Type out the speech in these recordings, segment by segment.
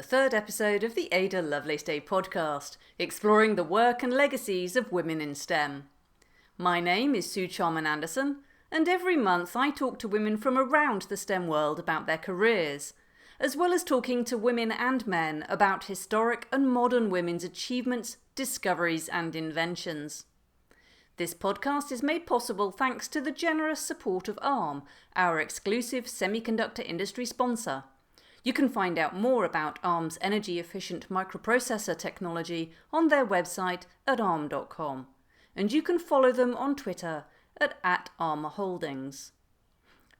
third episode of the Ada Lovelace Day podcast, exploring the work and legacies of women in STEM. My name is Sue Charman Anderson, and every month I talk to women from around the STEM world about their careers, as well as talking to women and men about historic and modern women's achievements, discoveries and inventions. This podcast is made possible thanks to the generous support of ARM, our exclusive semiconductor industry sponsor. You can find out more about ARM's energy-efficient microprocessor technology on their website at arm.com, and you can follow them on Twitter at @ArmHoldings.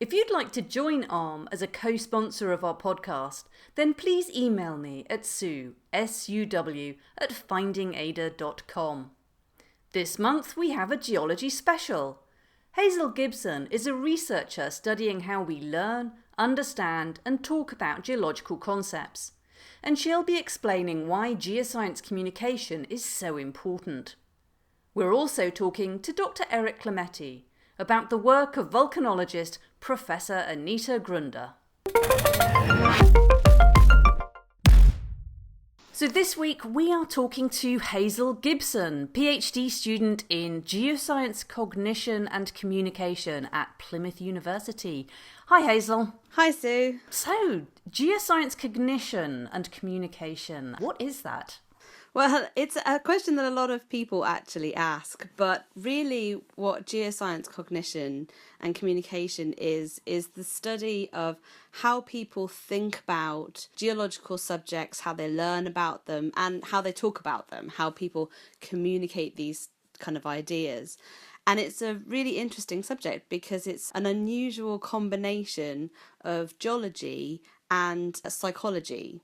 If you'd like to join ARM as a co-sponsor of our podcast, then please email me at SUW@findingada.com. This month we have a geology special. Hazel Gibson is a researcher studying how we learn, understand and talk about geological concepts, and she'll be explaining why geoscience communication is so important. We're also talking to Dr Erik Klemetti about the work of volcanologist Professor Anita Grunder. So this week we are talking to Hazel Gibson, PhD student in geoscience, cognition and communication at Plymouth University. Hi Hazel. Hi Sue. So, geoscience, cognition and communication, what is that? Well, it's a question that a lot of people actually ask, but really what geoscience, cognition and communication is the study of how people think about geological subjects, how they learn about them and how they talk about them, how people communicate these kind of ideas. And it's a really interesting subject because it's an unusual combination of geology and psychology,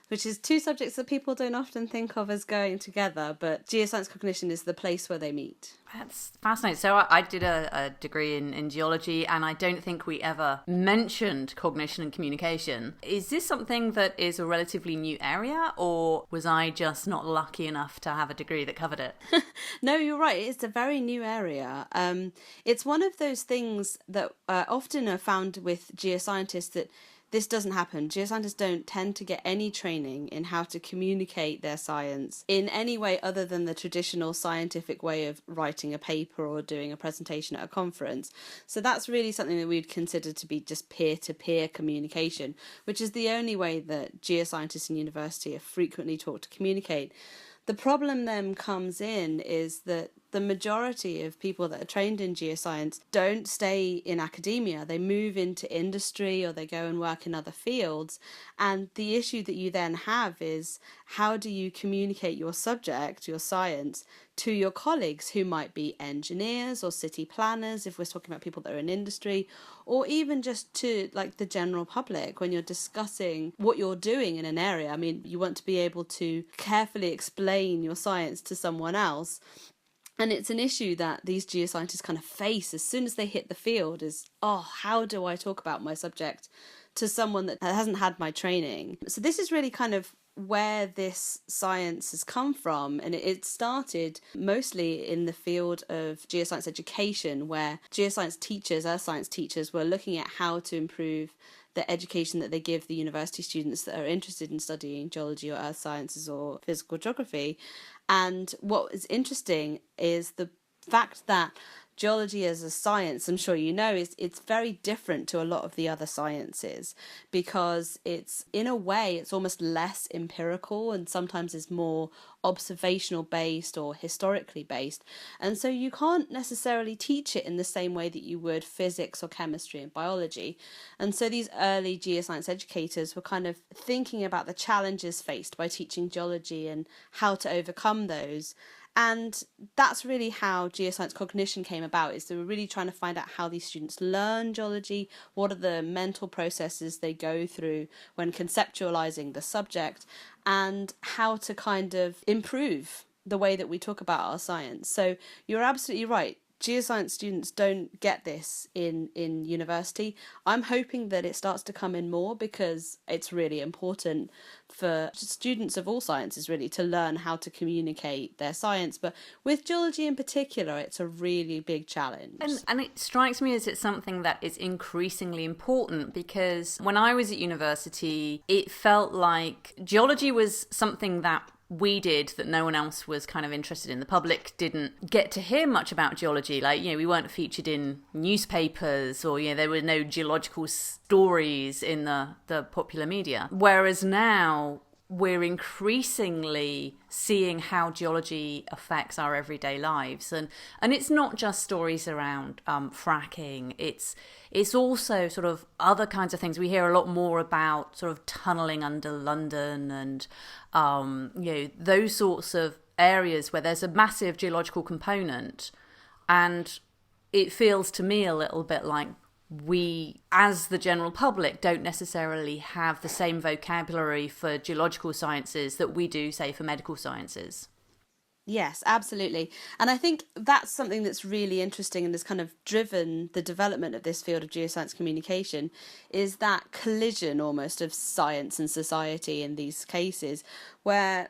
which is two subjects that people don't often think of as going together, but geoscience cognition is the place where they meet. That's fascinating. So I did a degree in geology, and I don't think we ever mentioned cognition and communication. Is this something that is a relatively new area, or was I just not lucky enough to have a degree that covered it? No, you're right. It's a very new area. It's one of those things that often are found with geoscientists that this doesn't happen. Geoscientists don't tend to get any training in how to communicate their science in any way other than the traditional scientific way of writing a paper or doing a presentation at a conference. So that's really something that we'd consider to be just peer-to-peer communication, which is the only way that geoscientists in university are frequently taught to communicate. The problem then comes in is that the majority of people that are trained in geoscience don't stay in academia. They move into industry or they go and work in other fields. And the issue that you then have is how do you communicate your subject, your science, to your colleagues who might be engineers or city planners, if we're talking about people that are in industry, or even just to like the general public when you're discussing what you're doing in an area. I mean, you want to be able to carefully explain your science to someone else. And it's an issue that these geoscientists kind of face as soon as they hit the field is, how do I talk about my subject to someone that hasn't had my training? So this is really kind of where this science has come from, and it started mostly in the field of geoscience education, where geoscience teachers, earth science teachers, were looking at how to improve the education that they give the university students that are interested in studying geology or earth sciences or physical geography. And what is interesting is the fact that geology as a science, I'm sure you know, it's very different to a lot of the other sciences because it's, in a way, it's almost less empirical and sometimes is more observational based or historically based. And so you can't necessarily teach it in the same way that you would physics or chemistry and biology. And so these early geoscience educators were kind of thinking about the challenges faced by teaching geology and how to overcome those. And that's really how geoscience cognition came about, is they were really trying to find out how these students learn geology, what are the mental processes they go through when conceptualizing the subject, and how to kind of improve the way that we talk about our science. So you're absolutely right. geoscience students don't get this in university. I'm hoping that it starts to come in more, because it's really important for students of all sciences really to learn how to communicate their science. But with geology in particular, it's a really big challenge. And it strikes me as it's something that is increasingly important, because when I was at university, it felt like geology was something that we did that no one else was kind of interested in. The public didn't get to hear much about geology. Like, we weren't featured in newspapers, or, there were no geological stories in the popular media. Whereas now we're increasingly seeing how geology affects our everyday lives, and it's not just stories around fracking. It's also sort of other kinds of things. We hear a lot more about sort of tunneling under London, and those sorts of areas where there's a massive geological component, and it feels to me a little bit like we, as the general public, don't necessarily have the same vocabulary for geological sciences that we do, say, for medical sciences. Yes, absolutely. And I think that's something that's really interesting and has kind of driven the development of this field of geoscience communication, is that collision almost of science and society in these cases, where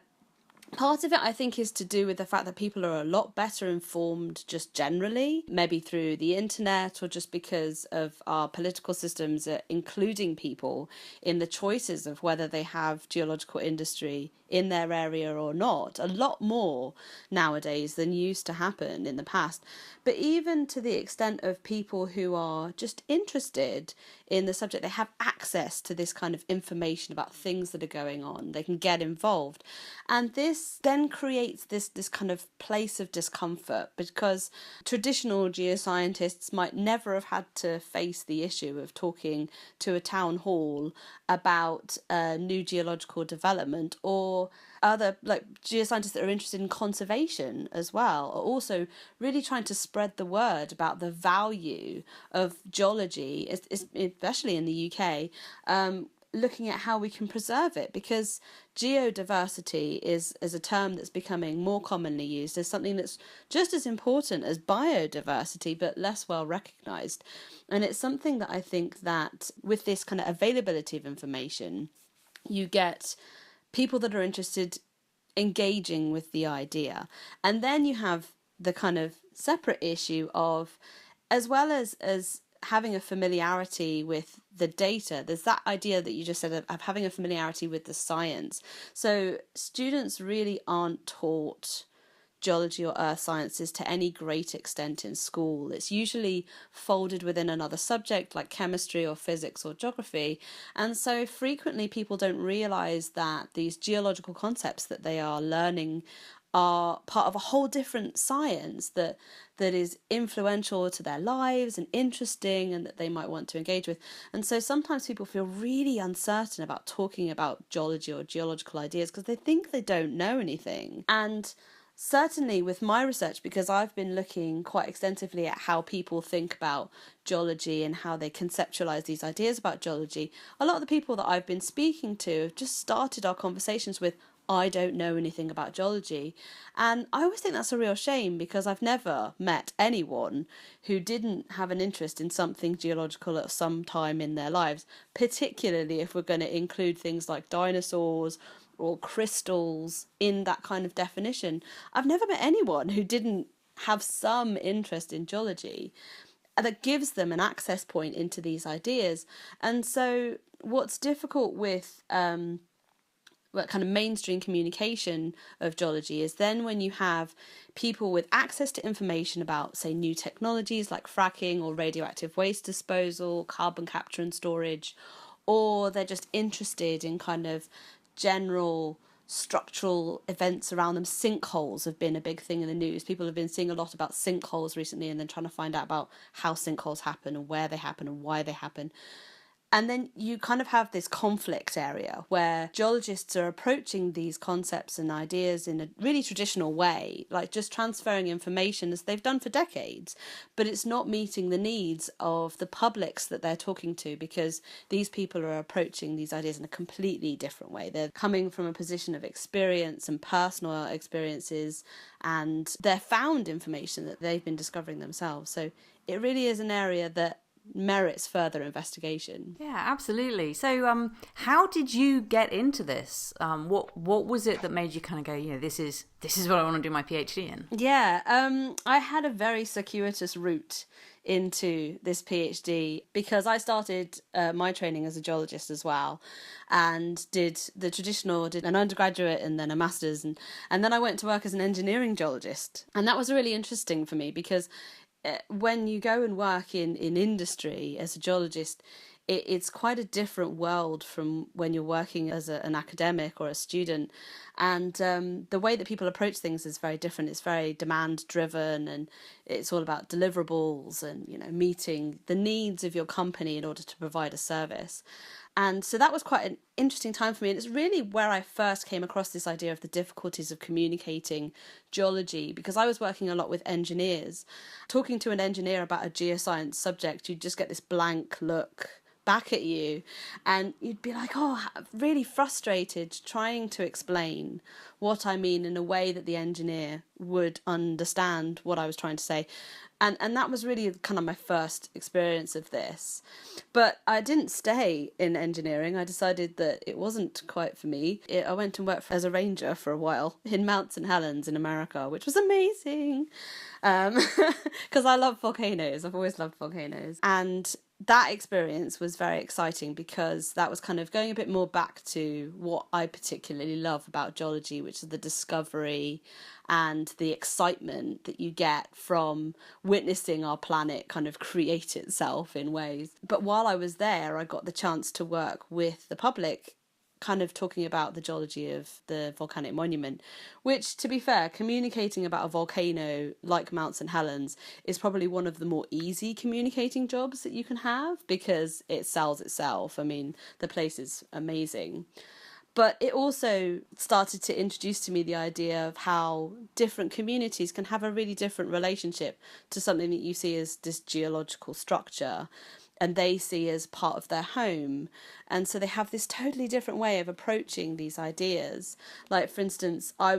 part of it, I think, is to do with the fact that people are a lot better informed just generally, maybe through the internet, or just because of our political systems including people in the choices of whether they have geological industry in their area or not, a lot more nowadays than used to happen in the past. But even to the extent of people who are just interested in the subject, they have access to this kind of information about things that are going on. They can get involved. And this then creates this kind of place of discomfort, because traditional geoscientists might never have had to face the issue of talking to a town hall about a new geological development, or other like geoscientists that are interested in conservation as well are also really trying to spread the word about the value of geology, especially in the UK, looking at how we can preserve it, because geodiversity is a term that's becoming more commonly used as something that's just as important as biodiversity but less well recognised. And it's something that I think that with this kind of availability of information, you get people that are interested engaging with the idea. And then you have the kind of separate issue of, as well as having a familiarity with the data, there's that idea that you just said of having a familiarity with the science. So students really aren't taught geology or earth sciences to any great extent in school. It's usually folded within another subject like chemistry or physics or geography, and so frequently people don't realise that these geological concepts that they are learning are part of a whole different science that is influential to their lives and interesting, and that they might want to engage with. And so sometimes people feel really uncertain about talking about geology or geological ideas because they think they don't know anything. And certainly with my research, because I've been looking quite extensively at how people think about geology and how they conceptualize these ideas about geology, a lot of the people that I've been speaking to have just started our conversations with, I don't know anything about geology. And I always think that's a real shame, because I've never met anyone who didn't have an interest in something geological at some time in their lives, particularly if we're going to include things like dinosaurs or crystals in that kind of definition. I've never met anyone who didn't have some interest in geology that gives them an access point into these ideas. And so what's difficult with kind of mainstream communication of geology is then when you have people with access to information about, say, new technologies like fracking or radioactive waste disposal, carbon capture and storage, or they're just interested in kind of general structural events around them. Sinkholes have been a big thing in the news. People have been seeing a lot about sinkholes recently, and then trying to find out about how sinkholes happen and where they happen and why they happen. And then you kind of have this conflict area where geologists are approaching these concepts and ideas in a really traditional way, like just transferring information as they've done for decades, but it's not meeting the needs of the publics that they're talking to, because these people are approaching these ideas in a completely different way. They're coming from a position of experience and personal experiences, and they're found information that they've been discovering themselves. So it really is an area that merits further investigation. Yeah, absolutely. So how did you get into this? What was it that made you kind of go, this is what I want to do my PhD in? Yeah, I had a very circuitous route into this PhD because I started my training as a geologist as well, and did an undergraduate and then a master's, and then I went to work as an engineering geologist. And that was really interesting for me because when you go and work in industry as a geologist, it's quite a different world from when you're working as an academic or a student. And the way that people approach things is very different. It's very demand driven, and it's all about deliverables and, meeting the needs of your company in order to provide a service. And so that was quite an interesting time for me. And it's really where I first came across this idea of the difficulties of communicating geology, because I was working a lot with engineers. Talking to an engineer about a geoscience subject, you'd just get this blank look back at you, and you'd be like, really frustrated trying to explain what I mean in a way that the engineer would understand what I was trying to say. And that was really kind of my first experience of this. But I didn't stay in engineering. I decided that it wasn't quite for me. I went and worked as a ranger for a while in Mount St. Helens in America, which was amazing, because I love volcanoes. I've always loved volcanoes. And that experience was very exciting because that was kind of going a bit more back to what I particularly love about geology, which is the discovery and the excitement that you get from witnessing our planet kind of create itself in ways. But while I was there, I got the chance to work with the public, kind of talking about the geology of the volcanic monument, which, to be fair, communicating about a volcano like Mount St. Helens is probably one of the more easy communicating jobs that you can have, because it sells itself. I mean, the place is amazing. But it also started to introduce to me the idea of how different communities can have a really different relationship to something that you see as this geological structure, and they see as part of their home. And so they have this totally different way of approaching these ideas. Like, for instance, I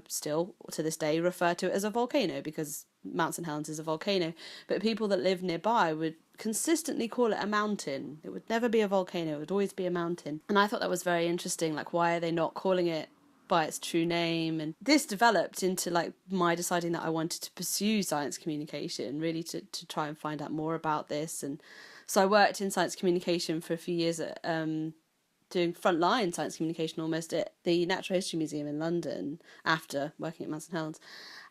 still, to this day, refer to it as a volcano because Mount St. Helens is a volcano. But people that live nearby would consistently call it a mountain. It would never be a volcano. It would always be a mountain. And I thought that was very interesting. Like, why are they not calling it by its true name? And this developed into like my deciding that I wanted to pursue science communication, really to try and find out more about this. And so I worked in science communication for a few years at doing frontline science communication almost at the Natural History Museum in London after working at Mount St. Helens.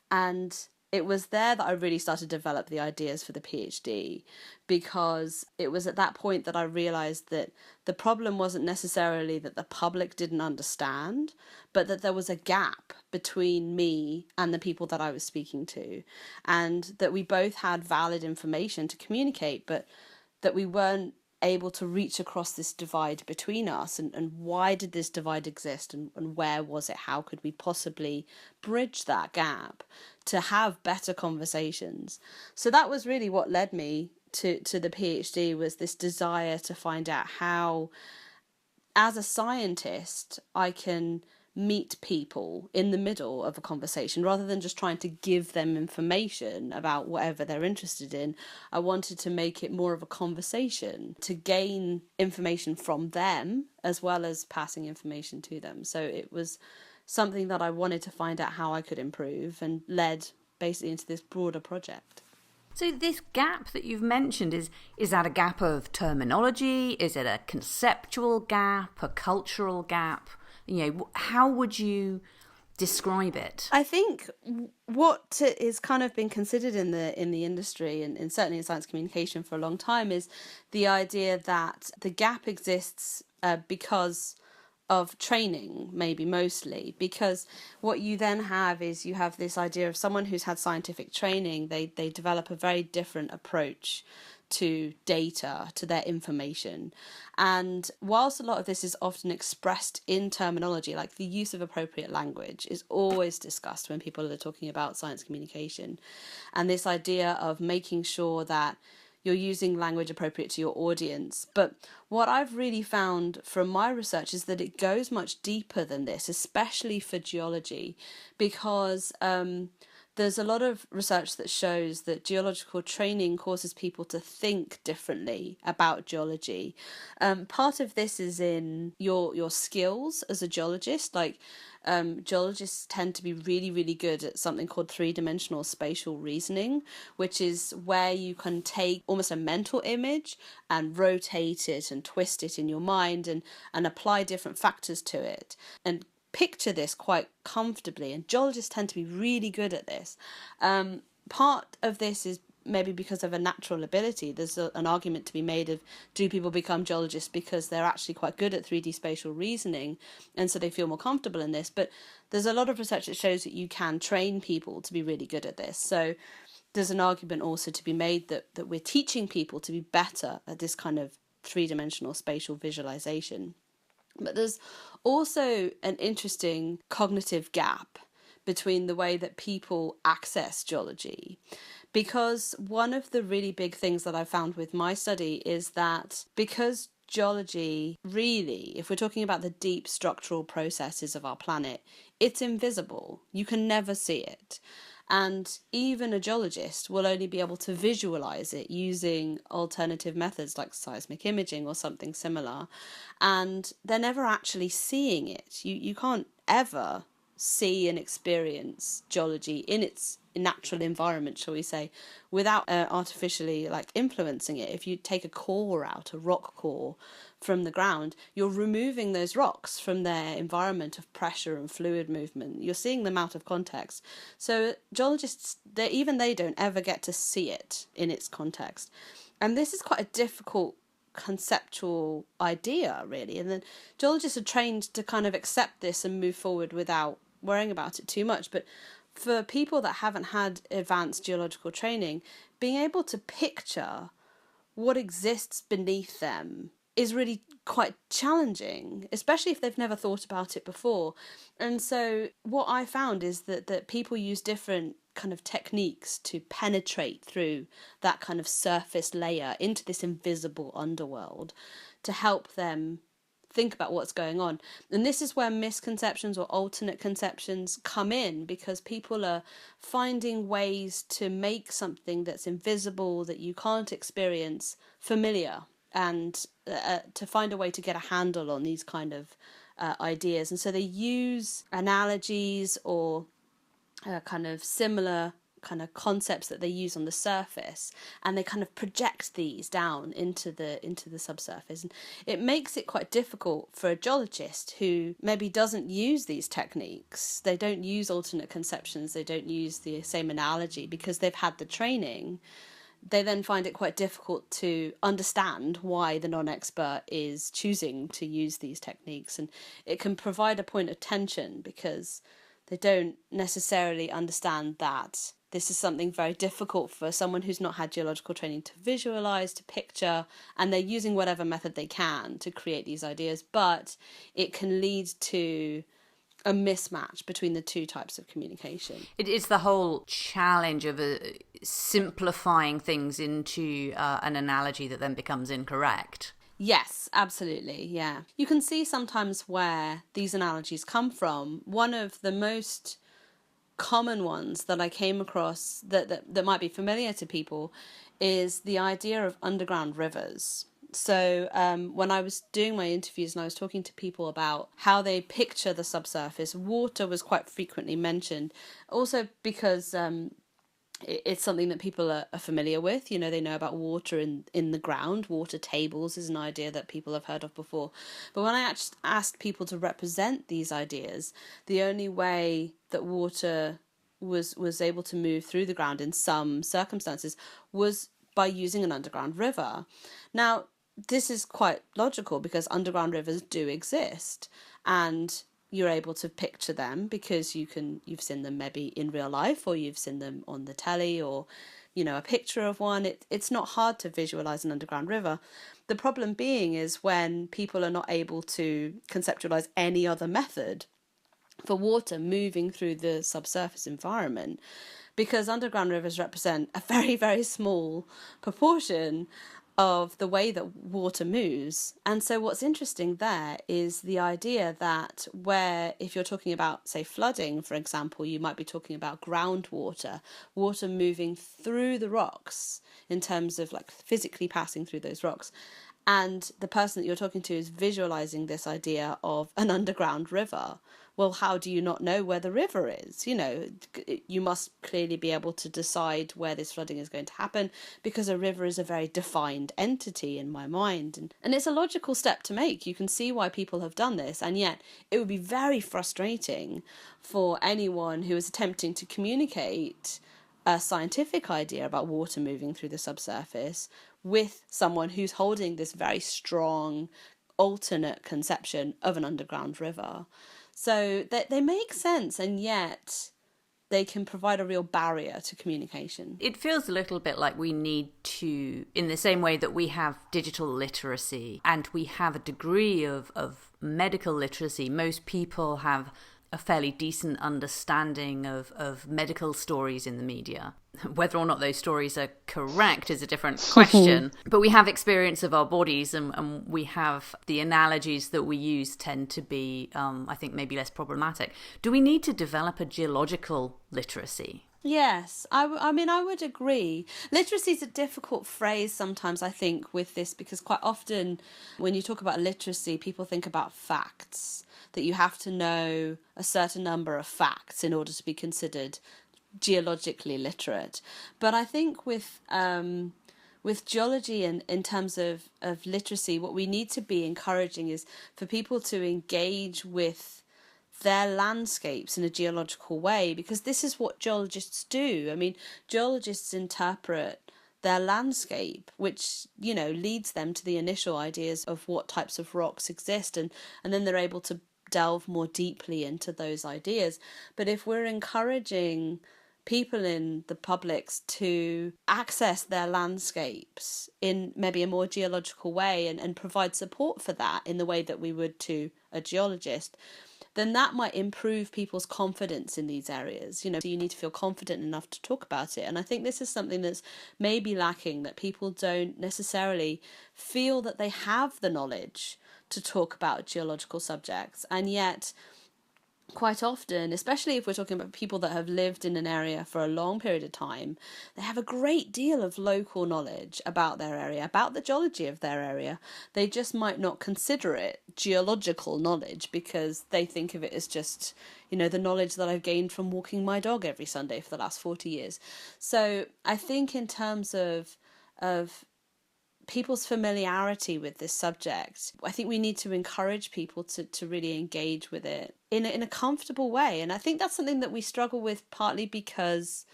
And it was there that I really started to develop the ideas for the PhD, because it was at that point that I realised that the problem wasn't necessarily that the public didn't understand, but that there was a gap between me and the people that I was speaking to, and that we both had valid information to communicate, but that we weren't able to reach across this divide between us. And why did this divide exist, and where was it? How could we possibly bridge that gap to have better conversations? So that was really what led me to the PhD, was this desire to find out how, as a scientist, I can meet people in the middle of a conversation rather than just trying to give them information about whatever they're interested in. I wanted to make it more of a conversation to gain information from them as well as passing information to them. So it was something that I wanted to find out how I could improve, and led basically into this broader project. So this gap that you've mentioned, is that a gap of terminology? Is it a conceptual gap, a cultural gap? How would you describe it? I think what is kind of been considered in the industry, and certainly in science communication for a long time, is the idea that the gap exists because of training, maybe mostly, because what you then have is you have this idea of someone who's had scientific training, they develop a very different approach to data, to their information. And whilst a lot of this is often expressed in terminology, like the use of appropriate language is always discussed when people are talking about science communication. And this idea of making sure that you're using language appropriate to your audience. But what I've really found from my research is that it goes much deeper than this, especially for geology, because there's a lot of research that shows that geological training causes people to think differently about geology. Part of this is in your skills as a geologist. Like geologists tend to be really, really good at something called three-dimensional spatial reasoning, which is where you can take almost a mental image and rotate it and twist it in your mind and apply different factors to it and picture this quite comfortably, and geologists tend to be really good at this. Part of this is maybe because of a natural ability. There's an argument to be made of, do people become geologists because they're actually quite good at 3D spatial reasoning and so they feel more comfortable in this? But there's a lot of research that shows that you can train people to be really good at this. So there's an argument also to be made that we're teaching people to be better at this kind of three-dimensional spatial visualization. But there's also an interesting cognitive gap between the way that people access geology. Because one of the really big things that I found with my study is that because geology really, if we're talking about the deep structural processes of our planet, it's invisible. You can never see it. And even a geologist will only be able to visualize it using alternative methods like seismic imaging or something similar. And they're never actually seeing it. You can't ever see and experience geology in its natural environment, shall we say, without artificially influencing it. If you take a core out, a rock core from the ground, you're removing those rocks from their environment of pressure and fluid movement. You're seeing them out of context. So geologists, they don't ever get to see it in its context. And this is quite a difficult conceptual idea, really. And then geologists are trained to kind of accept this and move forward without worrying about it too much. But for people that haven't had advanced geological training, being able to picture what exists beneath them is really quite challenging, especially if they've never thought about it before. And so what I found is that people use different kind of techniques to penetrate through that kind of surface layer into this invisible underworld to help them think about what's going on. And this is where misconceptions or alternate conceptions come in, because people are finding ways to make something that's invisible, that you can't experience, familiar, and to find a way to get a handle on these kind of ideas. And so they use analogies or kind of similar kind of concepts that they use on the surface, and they kind of project these down into the subsurface. And it makes it quite difficult for a geologist who maybe doesn't use these techniques. They don't use alternate conceptions, they don't use the same analogy because they've had the training. They then find it quite difficult to understand why the non-expert is choosing to use these techniques, and it can provide a point of tension because they don't necessarily understand that this is something very difficult for someone who's not had geological training to visualize, to picture, and they're using whatever method they can to create these ideas, but it can lead to a mismatch between the two types of communication. It is the whole challenge of simplifying things into an analogy that then becomes incorrect. Yes, absolutely, yeah. You can see sometimes where these analogies come from. One of the most common ones that I came across that might be familiar to people is the idea of underground rivers. So when I was doing my interviews and I was talking to people about how they picture the subsurface, water was quite frequently mentioned. Also because it's something that people are familiar with. You know, they know about water in the ground. Water tables is an idea that people have heard of before. But when I asked people to represent these ideas, the only way that water was able to move through the ground in some circumstances was by using an underground river. Now, this is quite logical because underground rivers do exist, and you're able to picture them because you've seen them maybe in real life, or you've seen them on the telly, or a picture of one. It's not hard to visualize an underground river. The problem being is when people are not able to conceptualize any other method for water moving through the subsurface environment, because underground rivers represent a very, very small proportion of the way that water moves. And so what's interesting there is the idea that where, if you're talking about, say, flooding, for example, you might be talking about groundwater, water moving through the rocks in terms of like physically passing through those rocks. And the person that you're talking to is visualizing this idea of an underground river. Well, how do you not know where the river is? You must clearly be able to decide where this flooding is going to happen, because a river is a very defined entity in my mind. And it's a logical step to make. You can see why people have done this. And yet it would be very frustrating for anyone who is attempting to communicate a scientific idea about water moving through the subsurface with someone who's holding this very strong alternate conception of an underground river. So they make sense, and yet they can provide a real barrier to communication. It feels a little bit like we need to, in the same way that we have digital literacy and we have a degree of medical literacy, most people have a fairly decent understanding of medical stories in the media. Whether or not those stories are correct is a different question. But we have experience of our bodies, and we have the analogies that we use tend to be, I think, maybe less problematic. Do we need to develop a geological literacy? Yes, I mean, I would agree. Literacy is a difficult phrase sometimes, I think, with this, because quite often when you talk about literacy, people think about facts, that you have to know a certain number of facts in order to be considered geologically literate. But I think with geology and in terms of literacy, what we need to be encouraging is for people to engage with their landscapes in a geological way, because this is what geologists do. I mean, geologists interpret their landscape, which, leads them to the initial ideas of what types of rocks exist, and then they're able to delve more deeply into those ideas. But if we're encouraging people in the publics to access their landscapes in maybe a more geological way and provide support for that in the way that we would to a geologist, then that might improve people's confidence in these areas. So you need to feel confident enough to talk about it. And I think this is something that's maybe lacking, that people don't necessarily feel that they have the knowledge to talk about geological subjects. And yet quite often, especially if we're talking about people that have lived in an area for a long period of time, they have a great deal of local knowledge about their area, about the geology of their area. They just might not consider it geological knowledge, because they think of it as just, the knowledge that I've gained from walking my dog every Sunday for the last 40 years. So I think in terms of people's familiarity with this subject, I think we need to encourage people to really engage with it in a comfortable way. And I think that's something that we struggle with, partly because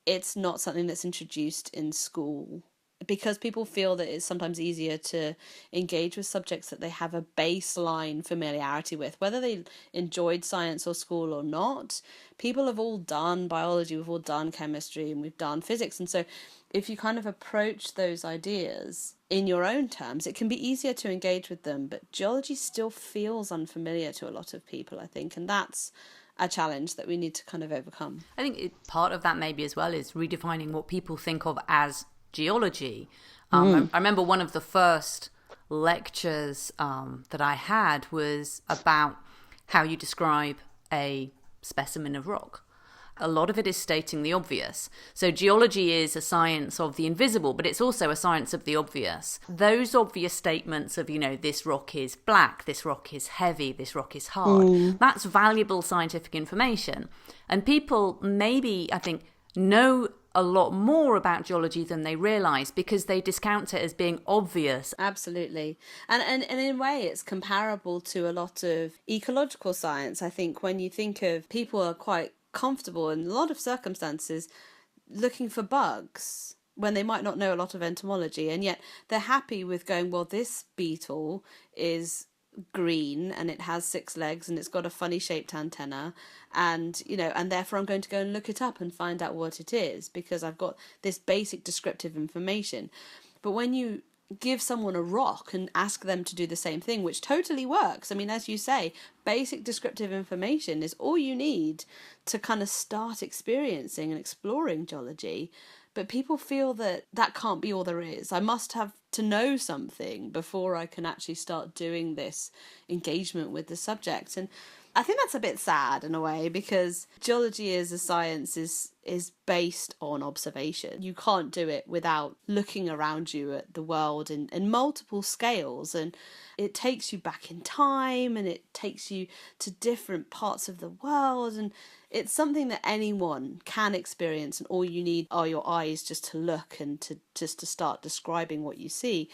it's not something that's introduced in school, because people feel that it's sometimes easier to engage with subjects that they have a baseline familiarity with, whether they enjoyed science or school or not. People have all done biology, we've all done chemistry, and we've done physics. And so if you kind of approach those ideas in your own terms, it can be easier to engage with them. But geology still feels unfamiliar to a lot of people, I think, and that's a challenge that we need to kind of overcome. I think part of that maybe as well is redefining what people think of as geology. I remember one of the first lectures that I had was about how you describe a specimen of rock. A lot of it is stating the obvious. So geology is a science of the invisible, but it's also a science of the obvious. Those obvious statements of, this rock is black, this rock is heavy, this rock is hard, that's valuable scientific information. And people maybe, I think, know a lot more about geology than they realise, because they discount it as being obvious. Absolutely. And in a way it's comparable to a lot of ecological science. I think when you think of people are quite comfortable in a lot of circumstances looking for bugs when they might not know a lot of entomology, and yet they're happy with going, well, this beetle is green and it has 6 legs and it's got a funny shaped antenna, and and therefore I'm going to go and look it up and find out what it is because I've got this basic descriptive information. But when you give someone a rock and ask them to do the same thing, which totally works, I mean, as you say, basic descriptive information is all you need to kind of start experiencing and exploring geology. But people feel that that can't be all there is. I must have to know something before I can actually start doing this engagement with the subject. And I think that's a bit sad in a way, because geology as a science is based on observation. You can't do it without looking around you at the world in multiple scales, and it takes you back in time and it takes you to different parts of the world, and it's something that anyone can experience, and all you need are your eyes just to look and to start describing what you see.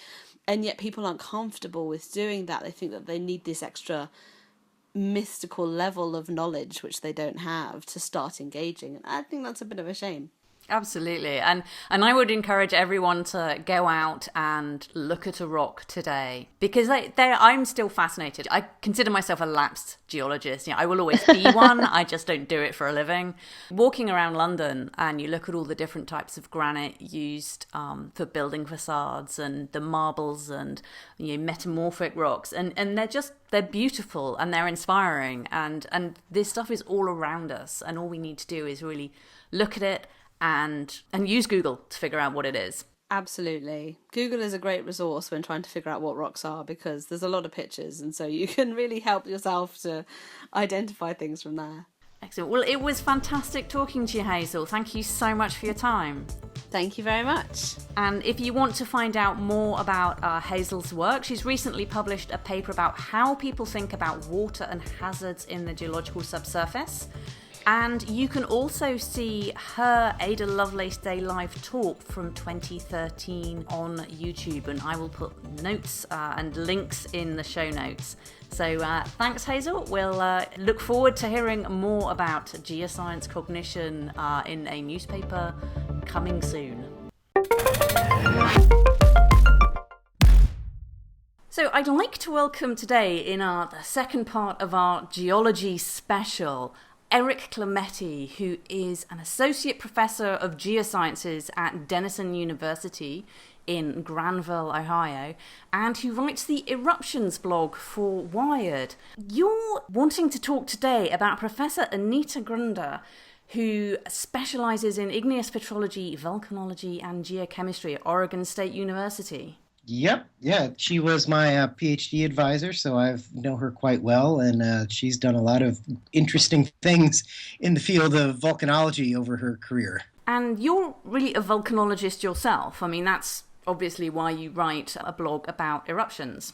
And yet people aren't comfortable with doing that. They think that they need this extra mystical level of knowledge which they don't have to start engaging, and I think that's a bit of a shame. Absolutely. And I would encourage everyone to go out and look at a rock today, because I'm still fascinated. I consider myself a lapsed geologist. I will always be one. I just don't do it for a living. Walking around London and you look at all the different types of granite used for building facades, and the marbles and metamorphic rocks, and they're beautiful and they're inspiring, and this stuff is all around us, and all we need to do is really look at it and use Google to figure out what it is. Absolutely. Google is a great resource when trying to figure out what rocks are, because there's a lot of pictures, and so you can really help yourself to identify things from there. Excellent. Well, it was fantastic talking to you, Hazel. Thank you so much for your time. Thank you very much. And if you want to find out more about Hazel's work, she's recently published a paper about how people think about water and hazards in the geological subsurface. And you can also see her Ada Lovelace Day live talk from 2013 on YouTube, and I will put notes and links in the show notes. So thanks, Hazel. We'll look forward to hearing more about geoscience cognition in a newspaper coming soon. So I'd like to welcome today in the second part of our geology special, Erik Klemetti, who is an associate professor of geosciences at Denison University in Granville, Ohio, and who writes the Eruptions blog for Wired. You're wanting to talk today about Professor Anita Grunder, who specialises in igneous petrology, volcanology, and geochemistry at Oregon State University. Yep. Yeah. She was my PhD advisor, so I know her quite well, and she's done a lot of interesting things in the field of volcanology over her career. And you're really a volcanologist yourself. I mean, that's obviously why you write a blog about eruptions.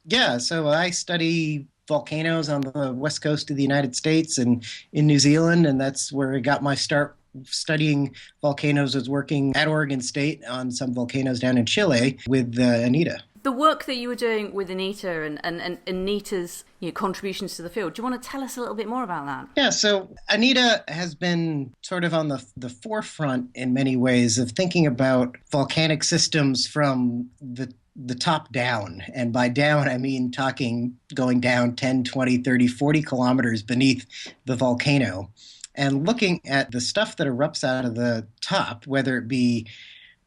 Yeah. So I study volcanoes on the west coast of the United States and in New Zealand, and that's where I got my start studying volcanoes. I was working at Oregon State on some volcanoes down in Chile with Anita. The work that you were doing with Anita and Anita's contributions to the field, do you want to tell us a little bit more about that? Yeah, so Anita has been sort of on the forefront in many ways of thinking about volcanic systems from the top down. And by down, I mean going down 10, 20, 30, 40 kilometers beneath the volcano, and looking at the stuff that erupts out of the top, whether it be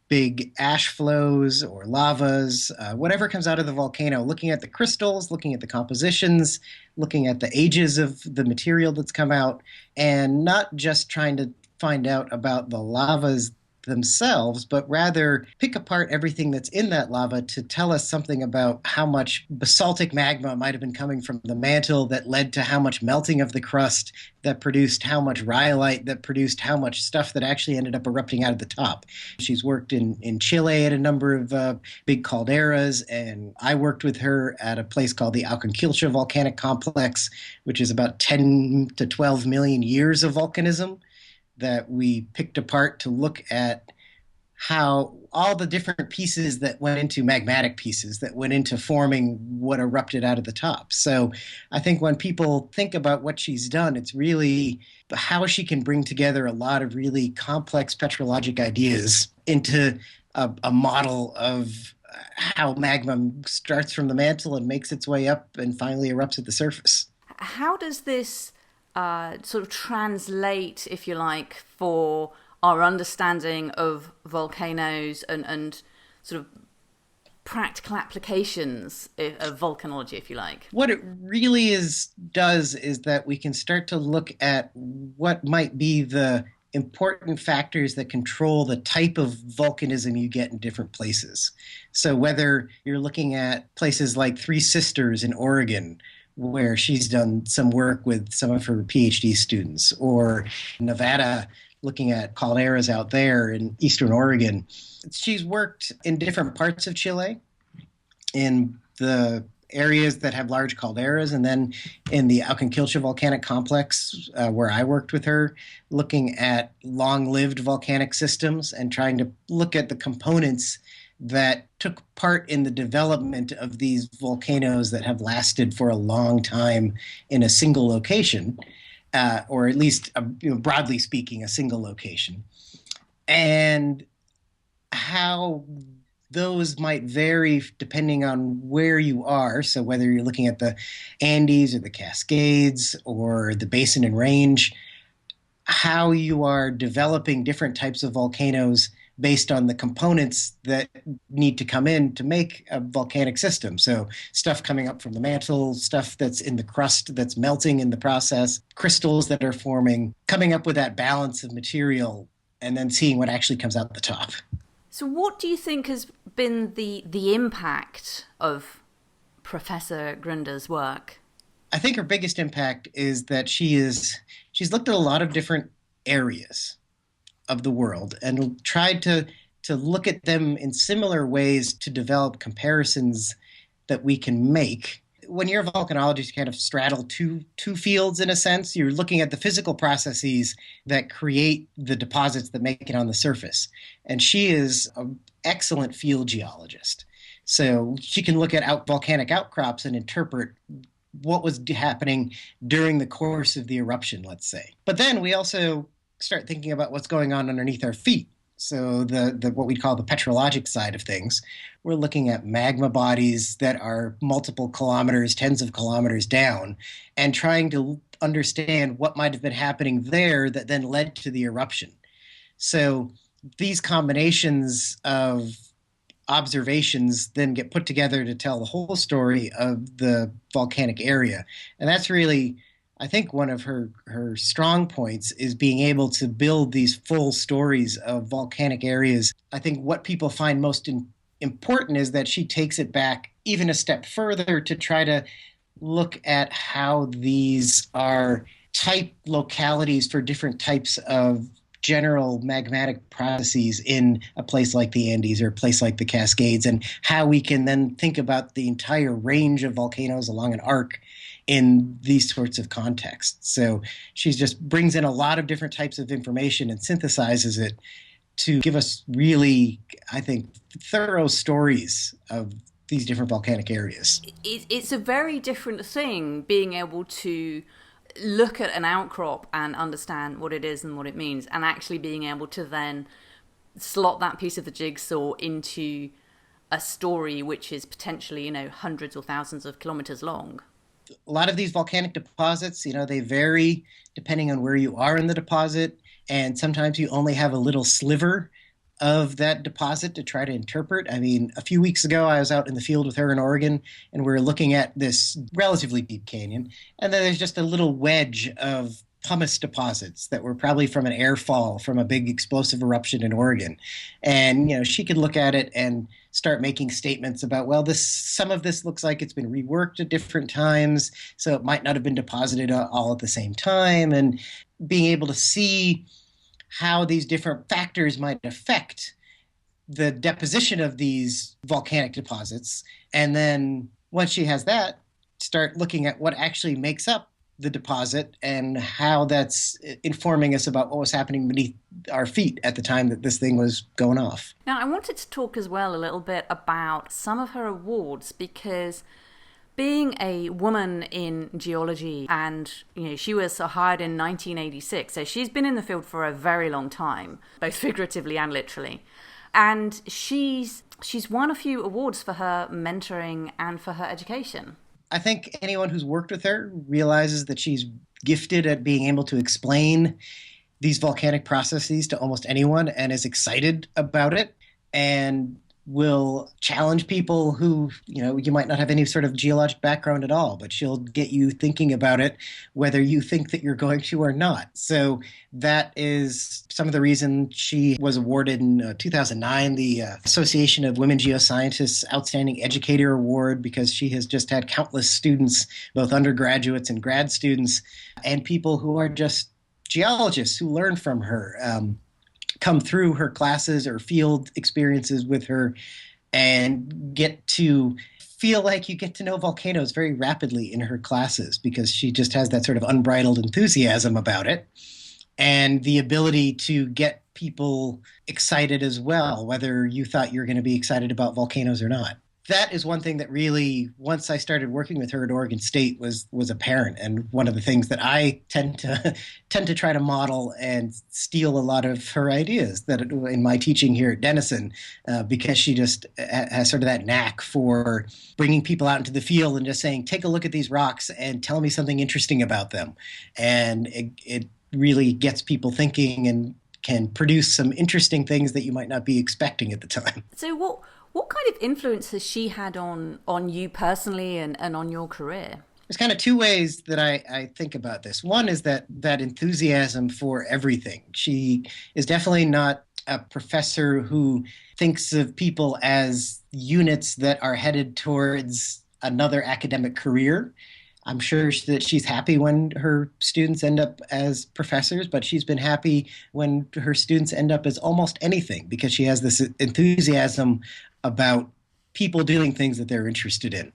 big ash flows or lavas, whatever comes out of the volcano, looking at the crystals, looking at the compositions, looking at the ages of the material that's come out, and not just trying to find out about the lavas themselves, but rather pick apart everything that's in that lava to tell us something about how much basaltic magma might have been coming from the mantle that led to how much melting of the crust that produced how much rhyolite that produced how much stuff that actually ended up erupting out of the top. She's worked in Chile at a number of big calderas, and I worked with her at a place called the Aconcagua Volcanic Complex, which is about 10 to 12 million years of volcanism that we picked apart to look at how all the different pieces that went into magmatic pieces that went into forming what erupted out of the top. So I think when people think about what she's done, it's really how she can bring together a lot of really complex petrologic ideas into a model of how magma starts from the mantle and makes its way up and finally erupts at the surface. How does this sort of translate, if you like, for our understanding of volcanoes and sort of practical applications of volcanology, if you like? What it really does is that we can start to look at what might be the important factors that control the type of volcanism you get in different places. So whether you're looking at places like Three Sisters in Oregon, where she's done some work with some of her PhD students, or Nevada, looking at calderas out there in eastern Oregon. She's worked in different parts of Chile, in the areas that have large calderas, and then in the Aucanquilcha volcanic complex, where I worked with her, looking at long-lived volcanic systems and trying to look at the components that took part in the development of these volcanoes that have lasted for a long time in a single location, or at least, broadly speaking, a single location, and how those might vary depending on where you are. So whether you're looking at the Andes or the Cascades or the Basin and Range, how you are developing different types of volcanoes based on the components that need to come in to make a volcanic system. So stuff coming up from the mantle, stuff that's in the crust that's melting in the process, crystals that are forming, coming up with that balance of material, and then seeing what actually comes out the top. So what do you think has been the impact of Professor Grunder's work? I think her biggest impact is that she's looked at a lot of different areas of the world and tried to look at them in similar ways to develop comparisons that we can make. When you're a volcanologist, you kind of straddle two fields in a sense. You're looking at the physical processes that create the deposits that make it on the surface. And she is an excellent field geologist. So she can look at volcanic outcrops and interpret what was happening during the course of the eruption, let's say. But then we also start thinking about what's going on underneath our feet. So the what we call the petrologic side of things. We're looking at magma bodies that are multiple kilometers, tens of kilometers down, and trying to understand what might have been happening there that then led to the eruption. So these combinations of observations then get put together to tell the whole story of the volcanic area. And that's really, I think, one of her strong points is being able to build these full stories of volcanic areas. I think what people find most important is that she takes it back even a step further to try to look at how these are type localities for different types of general magmatic processes in a place like the Andes or a place like the Cascades, and how we can then think about the entire range of volcanoes along an arc in these sorts of contexts. So she just brings in a lot of different types of information and synthesizes it to give us really, I think, thorough stories of these different volcanic areas. It's a very different thing being able to look at an outcrop and understand what it is and what it means, and actually being able to then slot that piece of the jigsaw into a story which is potentially, hundreds or thousands of kilometers long. A lot of these volcanic deposits, they vary depending on where you are in the deposit. And sometimes you only have a little sliver of that deposit to try to interpret. I mean, a few weeks ago, I was out in the field with her in Oregon, and we were looking at this relatively deep canyon. And then there's just a little wedge of pumice deposits that were probably from an airfall from a big explosive eruption in Oregon. And, she could look at it and start making statements about, well, some of this looks like it's been reworked at different times, so it might not have been deposited all at the same time. And being able to see how these different factors might affect the deposition of these volcanic deposits. And then once she has that, start looking at what actually makes up the deposit and how that's informing us about what was happening beneath our feet at the time that this thing was going off. Now, I wanted to talk as well a little bit about some of her awards, because being a woman in geology, and she was hired in 1986, so she's been in the field for a very long time, both figuratively and literally. And she's won a few awards for her mentoring and for her education. I think anyone who's worked with her realizes that she's gifted at being able to explain these volcanic processes to almost anyone and is excited about it and will challenge people who, you might not have any sort of geologic background at all, but she'll get you thinking about it, whether you think that you're going to or not. So that is some of the reason she was awarded in 2009 the Association of Women Geoscientists Outstanding Educator Award, because she has just had countless students, both undergraduates and grad students, and people who are just geologists who learn from her, come through her classes or field experiences with her and get to feel like you get to know volcanoes very rapidly in her classes, because she just has that sort of unbridled enthusiasm about it and the ability to get people excited as well, whether you thought you were going to be excited about volcanoes or not. That is one thing that really, once I started working with her at Oregon State, was apparent, and one of the things that I tend to try to model and steal a lot of her ideas that in my teaching here at Denison, because she just has sort of that knack for bringing people out into the field and just saying, take a look at these rocks and tell me something interesting about them, and it really gets people thinking and can produce some interesting things that you might not be expecting at the time. So what kind of influence has she had on you personally and on your career? There's kind of two ways that I think about this. One is that enthusiasm for everything. She is definitely not a professor who thinks of people as units that are headed towards another academic career. I'm sure that she's happy when her students end up as professors, but she's been happy when her students end up as almost anything, because she has this enthusiasm about people doing things that they're interested in.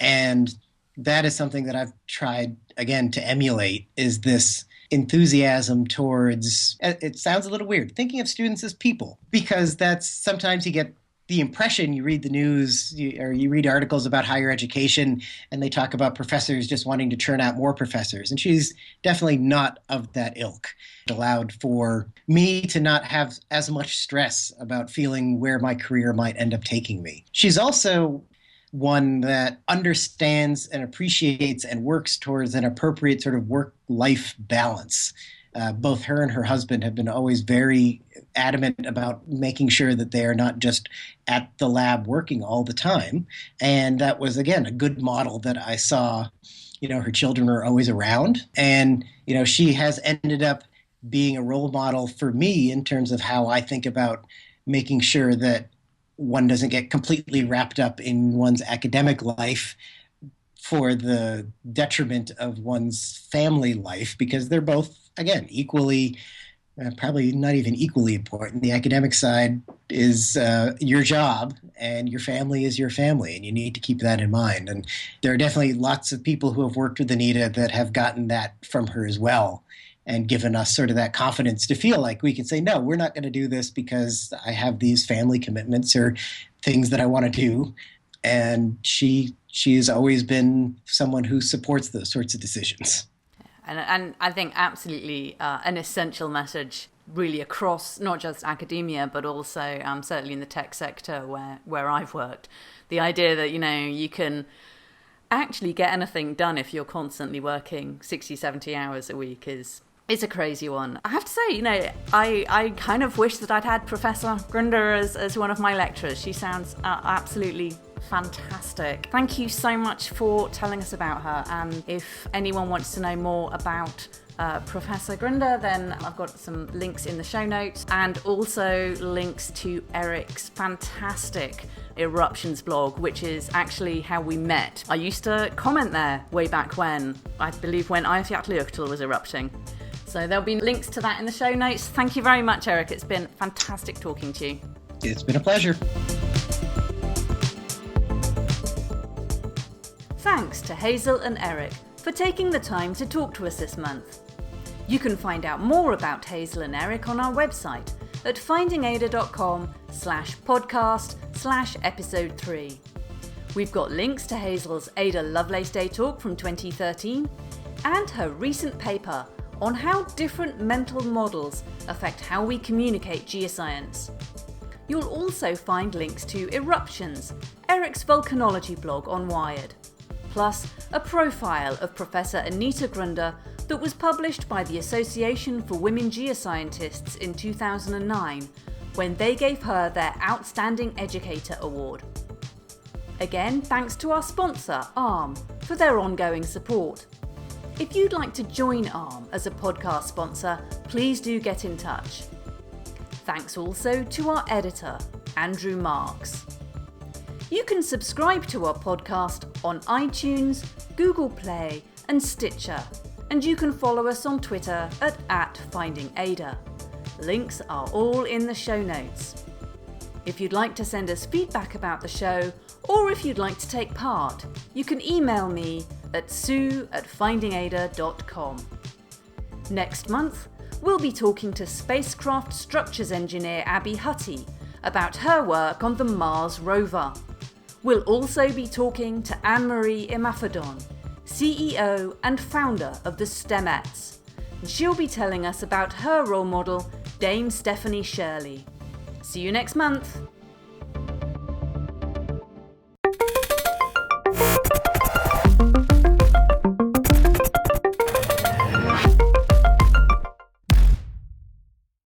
And that is something that I've tried, again, to emulate, is this enthusiasm towards, it sounds a little weird, thinking of students as people, because that's sometimes you get the impression, you read the news or you read articles about higher education and they talk about professors just wanting to churn out more professors. And she's definitely not of that ilk. It allowed for me to not have as much stress about feeling where my career might end up taking me. She's also one that understands and appreciates and works towards an appropriate sort of work-life balance. Both her and her husband have been always very adamant about making sure that they are not just at the lab working all the time. And that was, again, a good model that I saw. Her children are always around. And, she has ended up being a role model for me in terms of how I think about making sure that one doesn't get completely wrapped up in one's academic life for the detriment of one's family life, because they're both, again, equally, probably not even equally important. The academic side is your job, and your family is your family, and you need to keep that in mind. And there are definitely lots of people who have worked with Anita that have gotten that from her as well, and given us sort of that confidence to feel like we can say, no, we're not going to do this because I have these family commitments or things that I want to do. And she has always been someone who supports those sorts of decisions. And I think absolutely an essential message really across not just academia, but also certainly in the tech sector where I've worked. The idea that, you can actually get anything done if you're constantly working 60, 70 hours a week is a crazy one. I have to say, I kind of wish that I'd had Professor Grunder as one of my lecturers. She sounds absolutely fantastic. Thank you so much for telling us about her. And if anyone wants to know more about Professor Grunder, then I've got some links in the show notes, and also links to Erik's fantastic Eruptions blog, which is actually how we met. I used to comment there way back when, I believe when Eyjafjallajökull was erupting. So there'll be links to that in the show notes. Thank you very much, Erik. It's been fantastic talking to you. It's been a pleasure. Thanks to Hazel and Erik for taking the time to talk to us this month. You can find out more about Hazel and Erik on our website at findingada.com/podcast/episode 3. We've got links to Hazel's Ada Lovelace Day talk from 2013 and her recent paper on how different mental models affect how we communicate geoscience. You'll also find links to Eruptions, Erik's volcanology blog on Wired, plus a profile of Professor Anita Grunder that was published by the Association for Women Geoscientists in 2009, when they gave her their Outstanding Educator Award. Again, thanks to our sponsor, ARM, for their ongoing support. If you'd like to join ARM as a podcast sponsor, please do get in touch. Thanks also to our editor, Andrew Marks. You can subscribe to our podcast on iTunes, Google Play and Stitcher, and you can follow us on Twitter at @FindingAda. Links are all in the show notes. If you'd like to send us feedback about the show, or if you'd like to take part, you can email me at sue@findingada.com. Next month, we'll be talking to spacecraft structures engineer Abby Hutty about her work on the Mars rover. We'll also be talking to Anne-Marie Imafidon, CEO and founder of the STEMettes, and she'll be telling us about her role model, Dame Stephanie Shirley. See you next month!